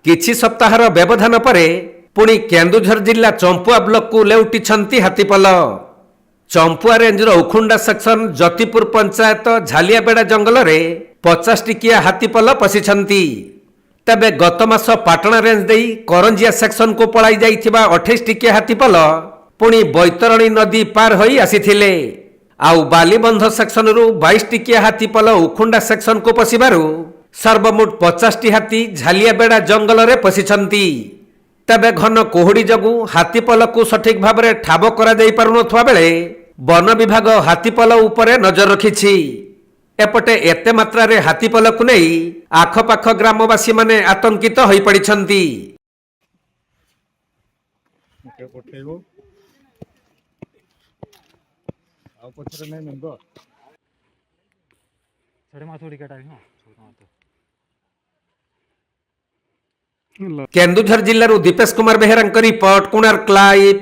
किछि सप्ताहर व्यवधान परे पुणी केन्दुझर जिला चंपुआ ब्लॉक को लेउटिछंती हाथीपल। चंपुआ रेंजर उखुंडा सेक्शन जतिपुर पंचायत झालियाबेड़ा जंगल रे 50 टिकिया हाथीपल पशिछंती। तबे गत मास पाटना रेंज देई करंजिया सेक्शन को पलाई जाइथिबा 28 टिकिया हाथीपल पुणी बैतरणी नदी पार होई आसीथिले। आउ बालीबंध सेक्शन रु 22 टिकिया हाथीपल उखुंडा सेक्शन को पशिबारु सर्वमोट 50 टी हाथी झालियाबेड़ा जंगल रे पशिछंती। तबे घन कोहुड़ी जगु हाथीपल को सठिक भाव में ठाब करा जाई पारुनथुवा बेले वन विभाग हाथीपल उपरे नजर रखिछि। एपटे एते मात्रा रे हाथीपल को नहीं आखपाख ग्रामवासी माने आतंकित होई पड़िछंती। केन्दुझर जिल्लारू दीपेश कुमार बेहेरा रिपोर्ट, कोणार्क लाइव।